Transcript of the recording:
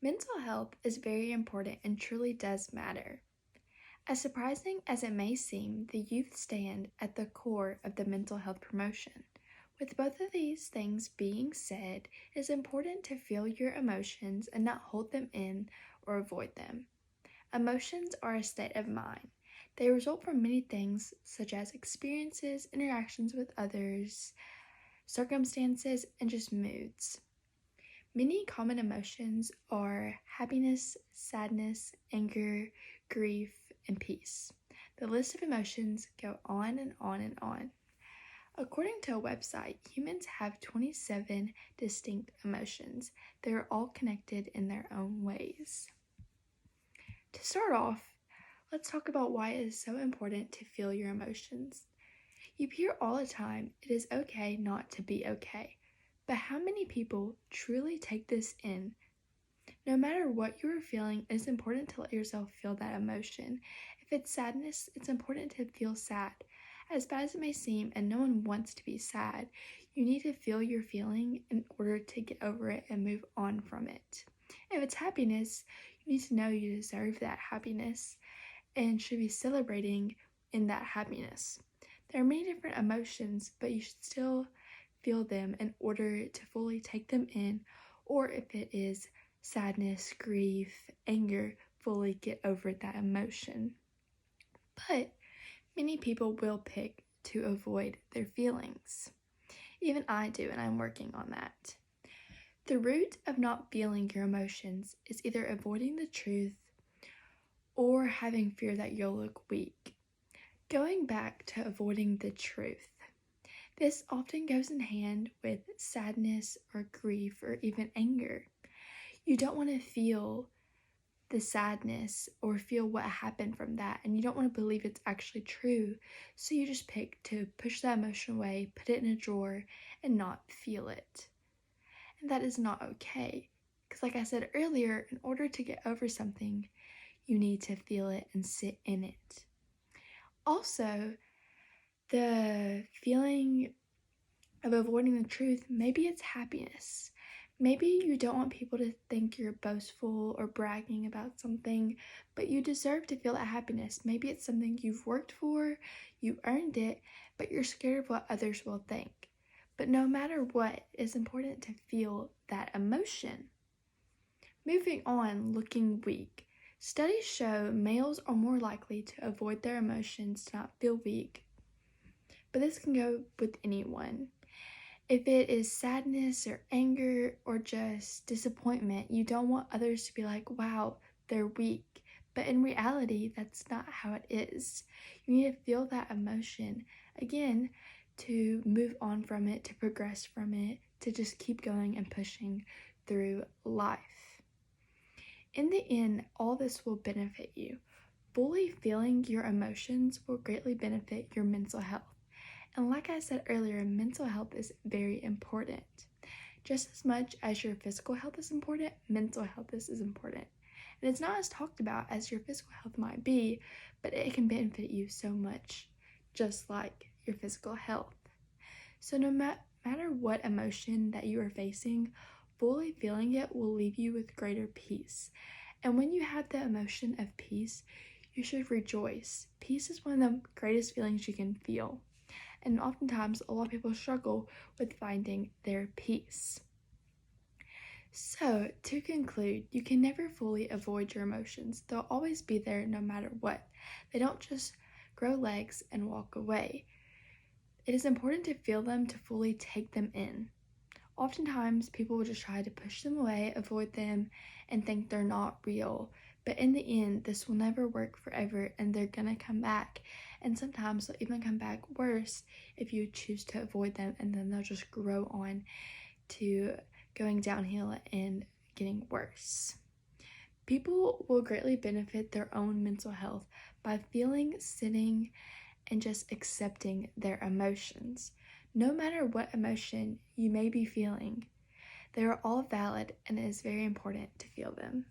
Mental health is very important and truly does matter. As surprising as it may seem, the youth stand at the core of the mental health promotion. With both of these things being said, it is important to feel your emotions and not hold them in or avoid them. Emotions are a state of mind. They result from many things such as experiences, interactions with others, circumstances, and just moods. Many common emotions are happiness, sadness, anger, grief, and peace. The list of emotions go on and on and on. According to a website, humans have 27 distinct emotions. They are all connected in their own ways. To start off, let's talk about why it is so important to feel your emotions. You hear all the time, it is okay not to be okay. But how many people truly take this in? No matter what you are feeling, it is important to let yourself feel that emotion. If it's sadness, it's important to feel sad. As bad as it may seem, and no one wants to be sad, you need to feel your feeling in order to get over it and move on from it. If it's happiness, you need to know you deserve that happiness and should be celebrating in that happiness. There are many different emotions, but you should still feel them in order to fully take them in, or if it is sadness, grief, anger, fully get over that emotion. But many people will pick to avoid their feelings. Even I do, and I'm working on that. The root of not feeling your emotions is either avoiding the truth or having fear that you'll look weak. Going back to avoiding the truth. This often goes in hand with sadness or grief or even anger. You don't want to feel the sadness or feel what happened from that, and you don't want to believe it's actually true, so you just pick to push that emotion away, put it in a drawer, and not feel it. And that is not okay, because like I said earlier, in order to get over something, you need to feel it and sit in it. Also, the feeling of avoiding the truth, maybe it's happiness. Maybe you don't want people to think you're boastful or bragging about something, but you deserve to feel that happiness. Maybe it's something you've worked for, you earned it, but you're scared of what others will think. But no matter what, it's important to feel that emotion. Moving on, looking weak. Studies show males are more likely to avoid their emotions to not feel weak, but this can go with anyone. If it is sadness or anger or just disappointment, you don't want others to be like, wow, they're weak. But in reality, that's not how it is. You need to feel that emotion, again, to move on from it, to progress from it, to just keep going and pushing through life. In the end, all this will benefit you. Fully feeling your emotions will greatly benefit your mental health. And like I said earlier, mental health is very important. Just as much as your physical health is important, mental health is important. And it's not as talked about as your physical health might be, but it can benefit you so much, just like your physical health. So no matter what emotion that you are facing, fully feeling it will leave you with greater peace. And when you have the emotion of peace, you should rejoice. Peace is one of the greatest feelings you can feel. And oftentimes, a lot of people struggle with finding their peace. So, to conclude, you can never fully avoid your emotions. They'll always be there no matter what. They don't just grow legs and walk away. It is important to feel them, to fully take them in. Oftentimes, people will just try to push them away, avoid them, and think they're not real. But in the end, this will never work forever, and they're gonna come back. And sometimes they'll even come back worse if you choose to avoid them, and then they'll just grow on to going downhill and getting worse. People will greatly benefit their own mental health by feeling, sitting, and just accepting their emotions. No matter what emotion you may be feeling, they are all valid, and it is very important to feel them.